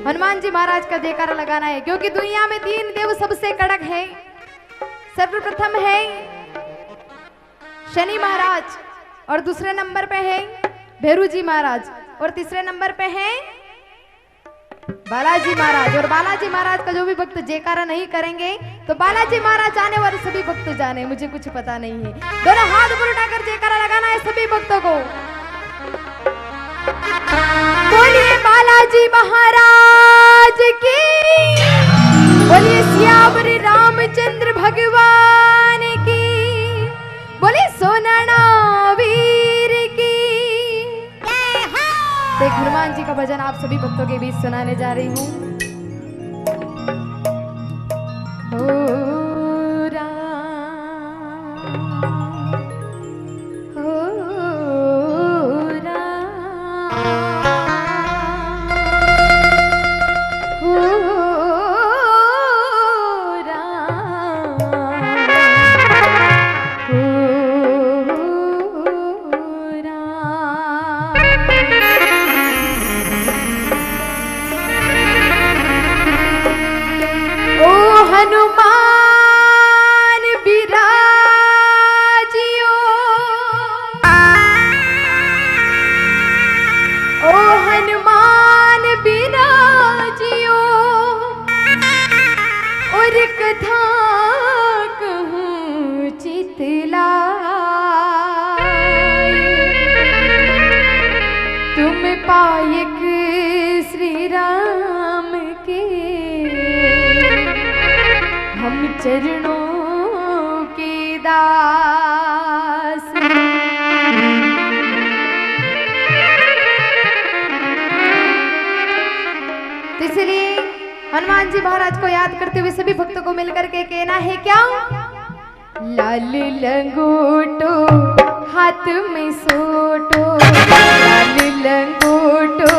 हनुमान जी महाराज का जयकारा लगाना है, क्योंकि दुनिया में 3 देव सबसे कड़क है। सर्वप्रथम है शनि महाराज, और दूसरे नंबर पे है भैरू जी महाराज, और तीसरे नंबर पे है बालाजी महाराज। और बालाजी महाराज का जो भी भक्त जयकारा नहीं करेंगे तो बालाजी महाराज आने वाले सभी भक्त जाने, मुझे कुछ पता नहीं है। दोनों हाथ ऊपर उठाकर जयकारा लगाना है सभी भक्तों को। बोलिए बालाजी महाराज की, बोलिए सियावर रामचंद्र भगवान की, बोलिए सोनाना वीर की। एक हनुमान जी का भजन आप सभी भक्तों के बीच सुनाने जा रही हूँ। हनुमान बिराजियो, ओ हनुमान बिराजियो, और कथा कहूँ चितलाय, तुम पायक श्री राम के, हम चरणों के दास। तो इसलिए हनुमान जी महाराज को याद करते हुए सभी भक्तों को मिलकर के कहना है क्या? लाल लंगोटो हाथ में सोटो, लाल लंगोटो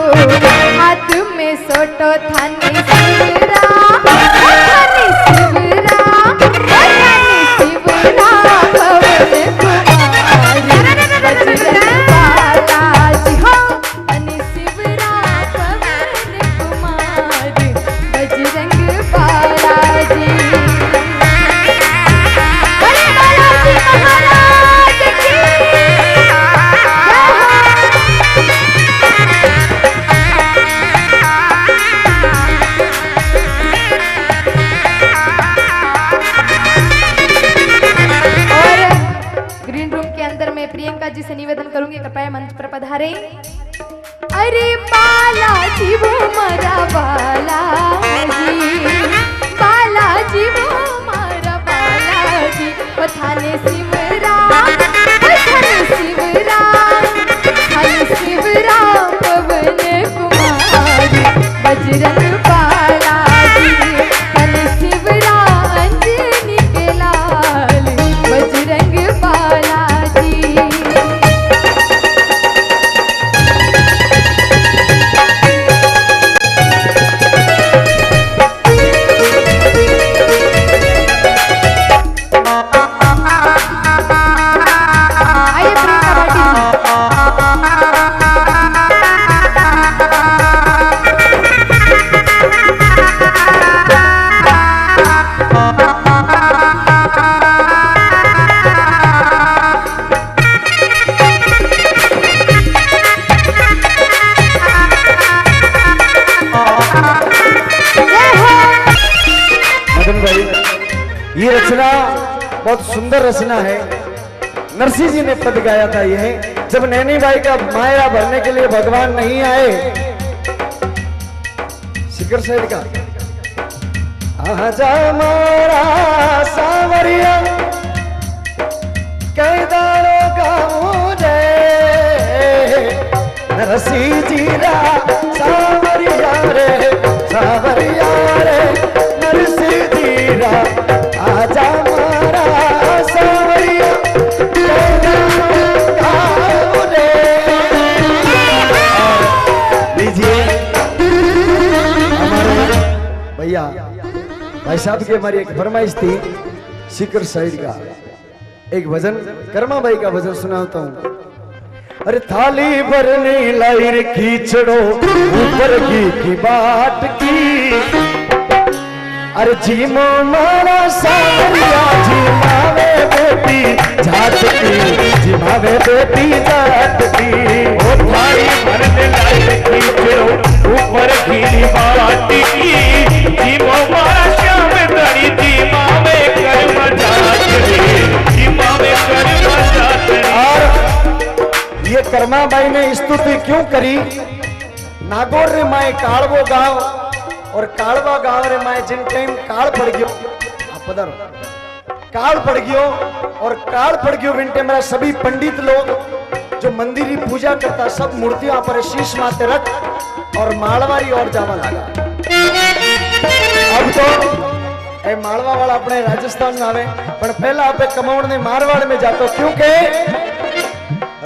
हाथ में सोटो, थाने शिवरा, थाने शिवरा, थाने शिवरा, पवन कुमार बजरंग बालाजी हो, थाने शिवरा पवन कुमार बजरंग बालाजी। अरे बालाजी महाराज की प्रियंका जी से निवेदन करूंगी, कृपया मंच पर पधारे। अरे बालाजी वो मारा बालाजी, बालाजी वो मारा बालाजी, वो थाने शिवरा, थाने शिवरा, थाने शिवरा पवन कुमार बजरंग बालाजी, थाने शिवरा अंजनी के लाल बजरंग बालाजी। ये रचना बहुत सुंदर रचना है। नरसिंह जी ने पद गाया था। यह जब नैनी बाई का माया भरने के लिए भगवान नहीं आए, शिखर साइड का आजा मारा सावरिया कैदारो का मुझे, नरसिंह जी रा सावरिया रे, सावरिया रे नरसिंह जी रा, आजा मारा सावरिया कैदारो का मुझे। लीजिए हमारे भैया भाई साहब की हमारी एक फरमाइश थी, शिखर साइड का एक भजन, कर्मा बाई का भजन सुनाता हूं। अरे थाली भरने लाई रे खींचड़ो ऊपर की बाट की। अरे जीमो मारा सावरिया जिमावे बेटी जाट की, जिमावे बेटी जाट की। ओ थाली भरने लाई रे खींचड़ो ऊपर की बाट की। जीमो मारा श्याम धनी जिमावे कर्म जात रे, जिमावे कर्म जात रे। और ये कर्माबाई ने स्तुति क्यों करी? नागौर रे माए कालवो गांव और कालवा गांव रे माए जिन टाइम काल पड़ गयो, आप पधारो, काल पड़ गयो और काल पड़ गयो विन टाइम मेरा सभी पंडित लोग जो मंदिर की पूजा करता सब मूर्तियों पर शीश माथे रख और मालवारी और जावा लगा। अब तो ए मालवा वाला अपने राजस्थान में आवे पर पहला आपे कमाउण ने मारवाड़ में जातो, क्योंकि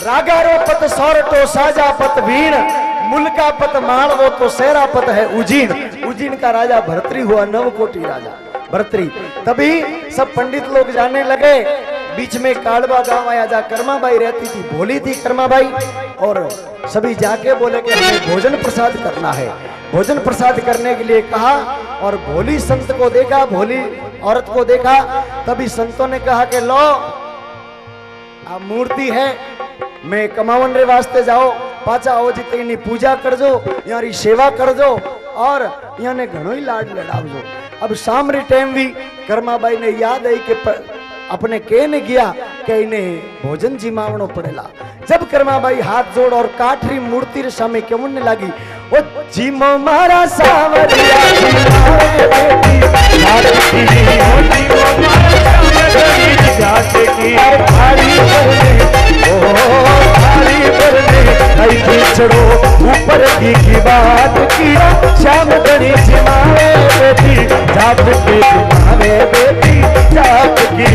रागारो पत सौरटो साजा पत वीण मुल्का पत मालवो तो सेरा पत है उजीन। उजीन का राजा भर्तरी हुआ, नवकोटि राजा भर्तरी। तभी सब पंडित लोग जाने लगे। बीच में कालवा गांव आया जा कर्माबाई रहती थी, भोली थी कर्माबाई, और सभी जाके बोले कि हमें भोजन प्रसाद करना है। भोजन प्रसाद करने के लिए कहा और भोली संत को देखा, भोली औरत को देखा। तभी संतों ने कहा कि लो आ मूर्ति है, मैं कमावन रे वास्ते जाओ, पाचा आओ जी तेनी पूजा कर जो, यारी सेवा कर जो और याने घणो ही लाड लड़ावजो। अब शाम रे टाइम भी कर्माबाई ने याद आई कि अपने कहने गया कि इन्हें भोजन जिमावणो पड़ेला। जब कर्माबाई हाथ जोड़ और काठरी मूर्ति रे सामने केवने लगी, ओ जीमो मारा सावरिया जिमावे बेटी जाट की, ओ जीमो मारा सावरिया जाट की। थाली भरने थाली भरने आई खींचड़ो ऊपर की बात की। श्याम धनी जिमावे बेटी जाट की, जिमावे बेटी जाट की।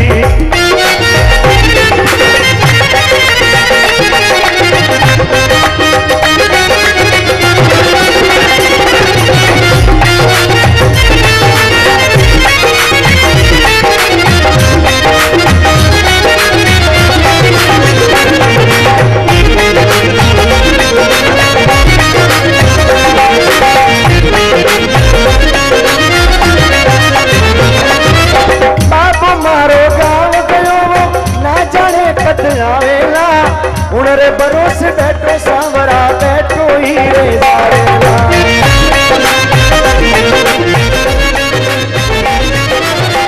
उनरे भरोसे बैठो सांवरा बैठो ही रे जावेला।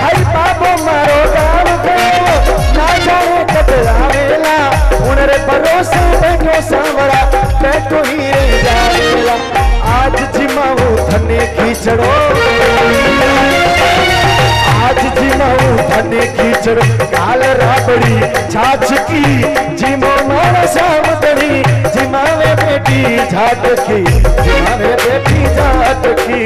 हरी बाबो मारो गाँव गयो ना जाने कब आवेला। उनरे भरोसे बैठो सांवरा बैठो ही रे जावेला। आज जिमाऊ धने खींचड़ो, आज जिमाऊ धने खींचड़ो, काल राबड़ी छाछ की। जिमो मारा श्याम धनी जिमावे बेटी जाट की, जिमावे बेटी जाट की।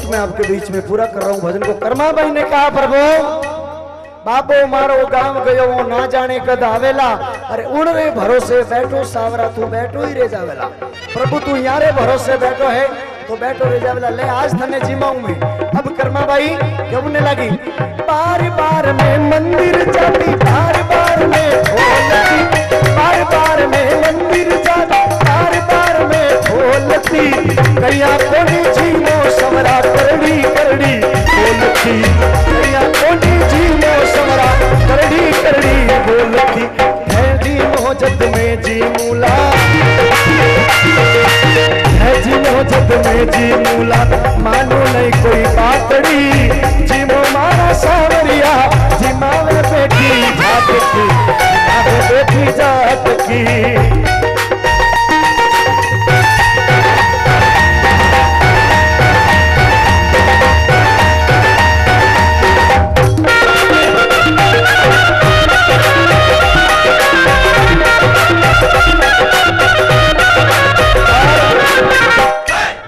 मैं आपके बीच में पूरा कर रहा हूं भजन को। कर्माबाई ने कहा, प्रभु बाबो मारो गांव गयो वो ना जाने कद आवेला। अरे उन रे भरोसे बैठो सावरा तू बैठो ही रे जावेला। प्रभु तू यारे भरोसे बैठो है तो बैठो रे जावेला। ले आज थने जिमाऊं मैं। अब कर्माबाई कहने लगी, बार बार में मंदिर जाती, बार बार में ढोलती, बार बार में मंदिर जाती, बार बार में ढोलती। कहिया कोनी जीमो समरा करड़ी करड़ी बोलती, कहिया कोनी जीमो समरा करड़ी करड़ी बोलती। है जी मोहजत में जी मूला, है जी मोहजत में जी मूला, मानो नहीं कोई बातड़ी। जीमो मारा सावरिया जिमावे बेटी जाट की, जिमावे बेटी जाट की।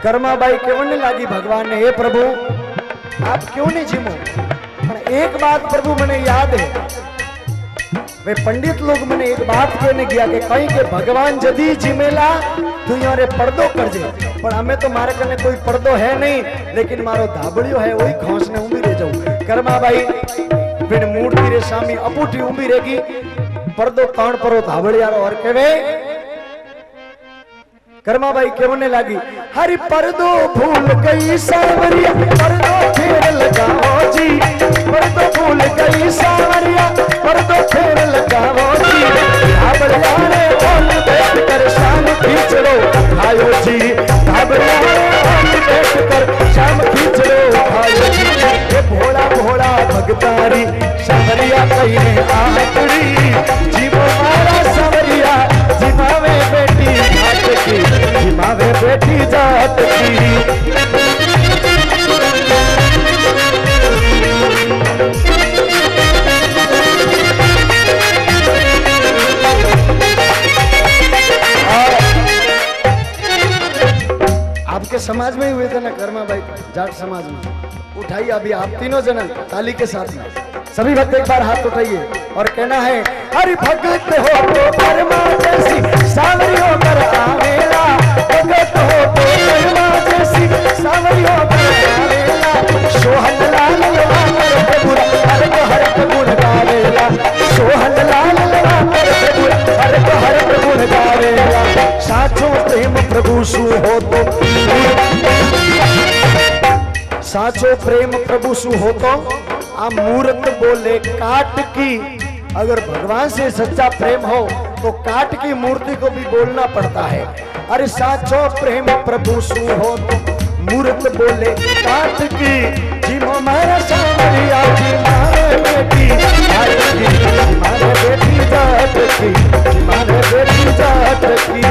कर्माबाई कहने लगी भगवान ने, हे प्रभु आप क्यों नहीं जीमो? पर एक बात प्रभु मने याद है, वे पंडित लोग मैंने एक बात कहने गया कि कहीं के भगवान जदी जिमेला तू यारे पर्दो कर जे, पर हमें तो मारे करने कोई पर्दो है नहीं, लेकिन मारो धाबड़ियो है वही खोसने उम्मी रह जाऊं। कर्मा भाई बिन मूर्ति रे सामी अपूठी उम्मी रहेगी, पर्दो कान परो धाबड़ियारो और केवे कर्मा भाई केवने लागी, हरी पर्दो भूल गई सावरिया, पर्दो फेर लगाओ जी, पर्दो भूल गई सावरिया, पर्दो फेर लगाओ जी, धाबड़िया रे ओम बैठ कर शाम खींच लो खायो जी, धाबड़िया रे ओम बैठ कर शाम खींच लो खायो जी, ये भोला भोला भगतारी सावरिया कहीं आकड़ी, जीवो मारा सावरिया जिमावे बेटी जात की, जिमावे बेटी जात की। आपके समाज में ही हुए थे ना कर्मा भाई, जाट समाज में। उठाइए अभी आप तीनों जन ताली के साथ में सभी भक्त एक बार हाथ उठाइए और कहना है, हरि भगत हो तो कर्मा जैसी सावरी होकर आवेला, भगत हो तो कर्मा जैसी सावरी होकर आवेला, सोहन लाल लवा कर प्रभु हर को हर गुण गावेला, सोहन लाल लवा कर प्रभु हर को हर गुण गावेला, साचो प्रेम प्रभु सु हो तो, साचो प्रेम प्रभु सु हो तो आ मूर्त बोले काट की। अगर भगवान से सच्चा प्रेम हो तो काट की मूर्ति को भी बोलना पड़ता है। अरे साचो प्रेम प्रभु सु हो तो मूर्त बोले काट की, जिमो मारा सावरिया जी मारे बेटी जात की, मारे बेटी जात की, मारे बेटी जात की।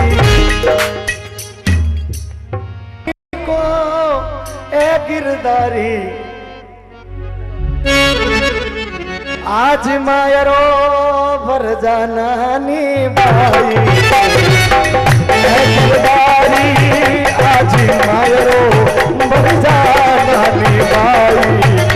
को ए गिरधारी आज मायरो भर जानानी भाई, आज मायरो भर जानानी भाई को।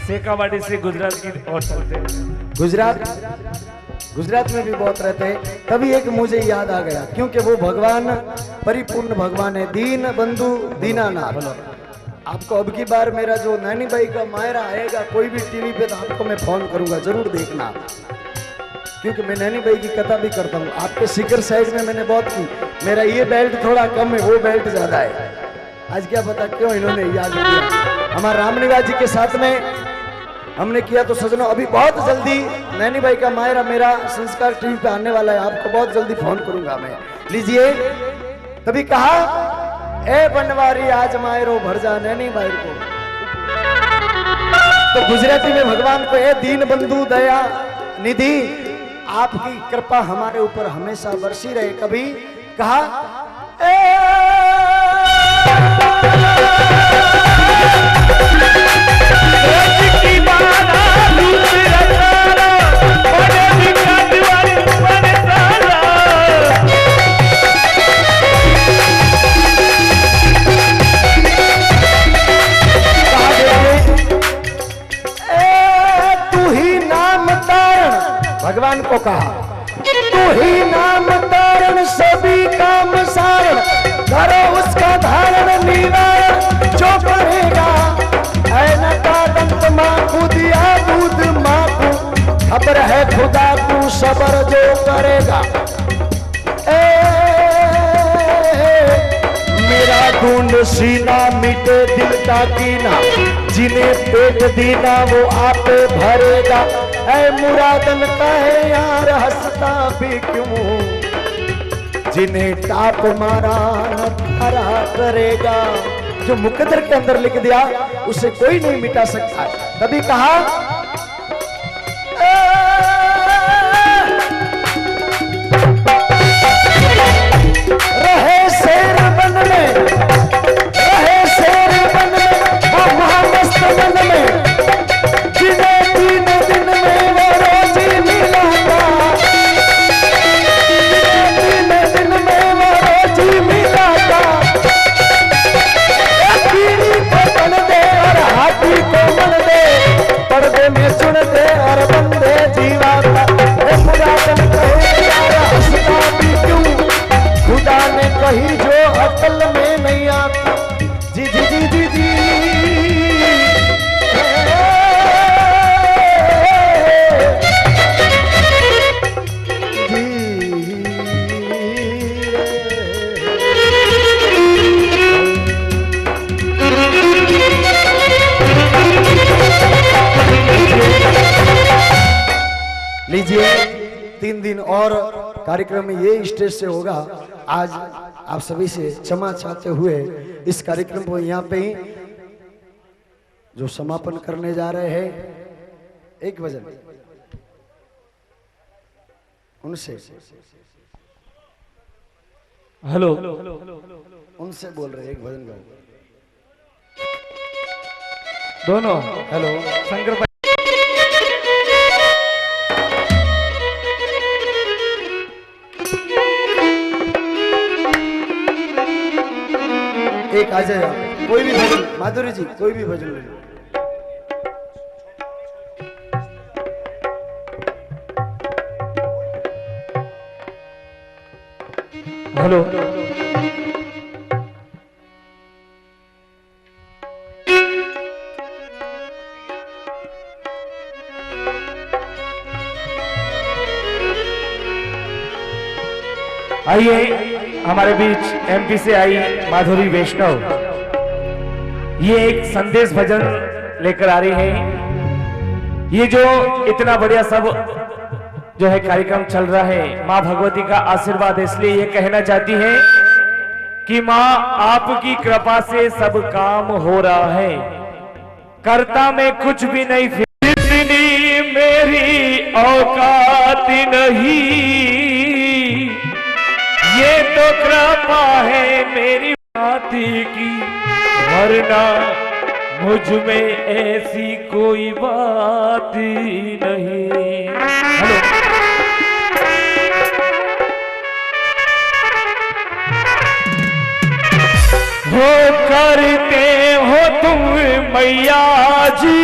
सेकावाड़ी से गुजरात की ओर चलते हैं। गुजरात में भी बहुत रहते हैं। तभी एक मुझे याद आ गया, क्योंकि वो भगवान परिपूर्ण भगवान है, दीन बंधु दीनानाथ। आपको अब की बार मेरा जो नैनी भाई का मायरा आएगा कोई भी टीवी पे, तो आपको मैं फोन करूंगा, जरूर देखना, क्योंकि मैं नैनी भाई की कथा भी करता हूँ। आपके सिकर साइज में मैंने बहुत की, मेरा ये बेल्ट थोड़ा कम है, वो बेल्ट ज्यादा है। आज क्या पता क्यों इन्होंने याद किया। हमारे रामनिवास जी के साथ में हमने किया। तो सजनों अभी बहुत जल्दी नैनी भाई का मायरा मेरा संस्कार टीवी पे आने वाला है, आपको बहुत जल्दी फोन करूंगा मैं। लीजिए, तभी कहा ए बनवारी आज मायरो भर जा नैनी भाई को। तो गुजराती में भगवान को ए दीन बंधु दया निधि, आपकी कृपा हमारे ऊपर हमेशा बरसी रहे। कभी कहा दूसरा कहा, तू ही नाम तारण सभी काम सारण, करो उसका धारण निवारण जो करेगा। ऐना का दंत माँ को दिया दूध माँ को, खबर है खुदा को सबर जो करेगा। मेरा ढूंढ सीना मिटे दिल का कीना, जिन्हें पेट दीना वो आपे भरेगा। ऐ मुरादन कहे यार हंसता भी क्यों, जिन्हें टाप मारा न हरा करेगा। जो मुकद्दर के अंदर लिख दिया उसे कोई नहीं मिटा सकता है। तभी कहा रहे शेर बन में, रहे शेर बन में वो महामस्त बन में, जिन्हें 3 दिन में वो रोजी मिला था, जिन्हें 3 दिन में वो रोजी मिला था। कीड़ी को बन दे और हाथी को बन दे, पर्दे में सुन दे और बंदे जीवा था। मुरादन कहे यार हंसता भी क्यों, खुदा ने कही जो अकल में नहीं आता। जी जी जी जी जी लीजिए 3 दिन और कार्यक्रम में ये स्टेज से होगा। आज आप सभी से क्षमा चाहते हुए इस कार्यक्रम को यहाँ पे ही जो समापन करने जा रहे हैं, एक भजन उनसे, हेलो उनसे बोल रहे हैं, एक भजन गाओ। दोनों हेलो शंकर भाई। एक आ जाए, कोई भी भजन, माधुरी जी कोई भी भजन ले लो। हेलो आइए हमारे बीच एमपी से आई माधुरी वैष्णव, ये एक संदेश भजन लेकर आ रही है। ये जो इतना बढ़िया सब जो है कार्यक्रम चल रहा है, माँ भगवती का आशीर्वाद है, इसलिए ये कहना चाहती है कि माँ आपकी कृपा से सब काम हो रहा है, करता मैं कुछ भी नहीं, इतनी मेरी औकात नहीं, ये तो कृपा है मेरी माती की, वरना मुझ में ऐसी कोई बात ही नहीं। हेलो हो करते हो तुम मैया जी,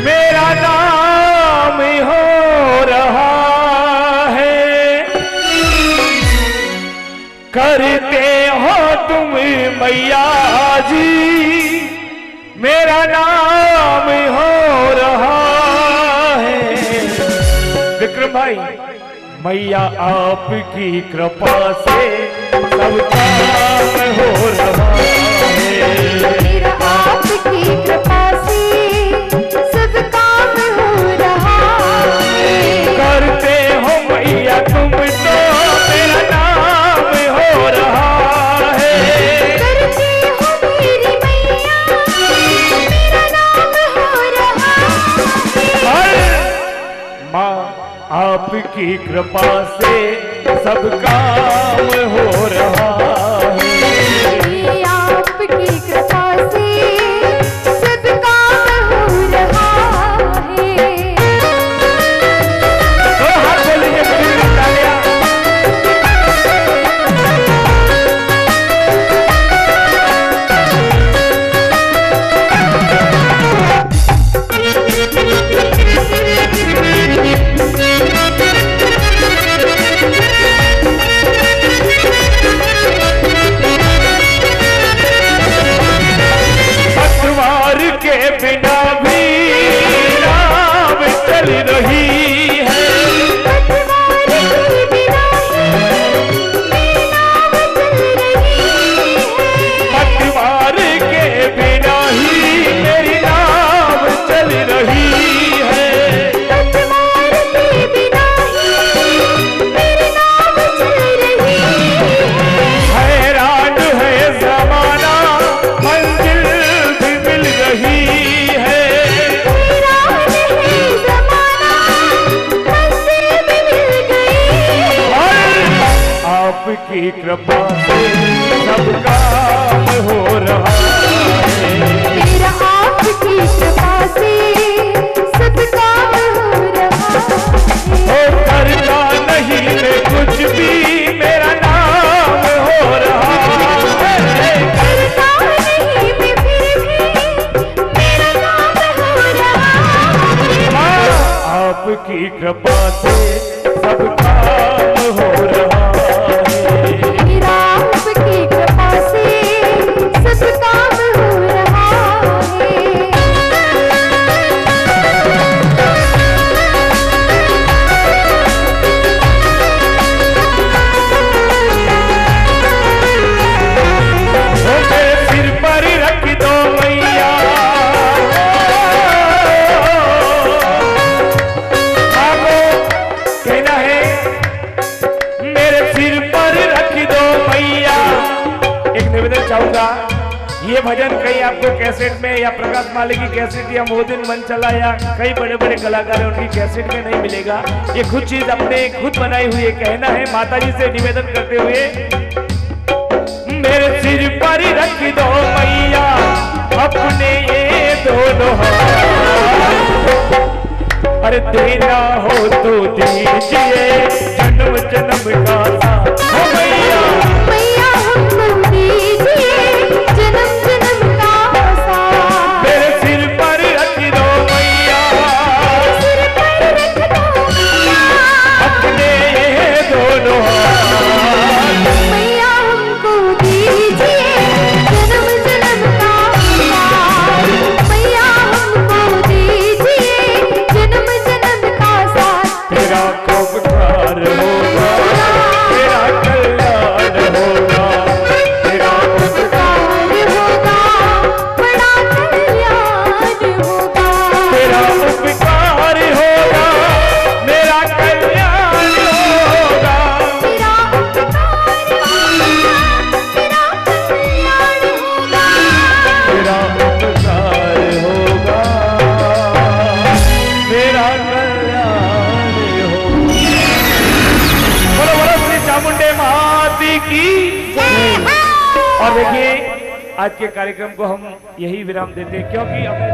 मेरा नाम हो रहा, करते हो तुम मैया जी, मेरा नाम हो रहा है। विक्रम भाई, मैया आपकी कृपा से सब काम हो रहा है, मेरा आपकी कृपा से सब काम हो रहा है, करते हो मैया तुम तो मेरा नाम हो रहा है, करते हो मेरी मैया मेरा नाम हो रहा है। माँ आपकी कृपा से सब काम हो रहा है, आपकी कृपा से सब काम हो रहा है। तो हाथ बोलिए तालियां। कृपा से सब काम हो रहा है। मेरा आपकी कृपा से सब काम हो रहा है। ओ करता नहीं मैं कुछ भी, मेरा नाम हो रहा है। करता नहीं मैं फिर भी मेरा नाम हो रहा है। आपकी कृपा से सब काम हो रहा है। मेरा आपकी कृपा से सब काम हो रहा है। ओ मेरे सिर पर रख दो मैया, आपको कहना है मेरे सिर पर रख दो मैया। एक निवेदन चाहूंगा, ये भजन कहीं आपको कैसेट में या प्रकाश माले की कैसेट या मोहदिन मन चला या कई बड़े बड़े कलाकार हैं उनकी कैसेट में नहीं मिलेगा। ये खुद चीज अपने खुद बनाई हुई है। कहना है माता जी से निवेदन करते हुए, मेरे सिर पर रख दो मैया अपने ये दोनों हाथ। अरे देना हो तो दीजिए जन्म जन्म का साथ। हो मैया मैया हमको दीजिए जन्म जन्म का साथ। मेरे सिर पर रख दो मैया सिर पर रख दो मैया अपने ये दोनों हाथ। मैया हमको दीजिए जन्म जन्म का साथ। मैया हमको दीजिए जन्म जन्म का साथ। तेरा उपकार होगा, तेरा कल्याण होगा, तेरा उपकार होगा, बड़ा कल्याण होगा। तेरा उपकार होगा, मेरा कल्याण होगा। तेरा उपकार होगा, तेरा कल्याण होगा। तेरा उपकार होगा, मेरा कल्याण होगा। बोलो बोलो श्री चामुंडे माती की जय। और देखिए आज के कार्यक्रम को हम यही विराम देते हैं क्योंकि हमें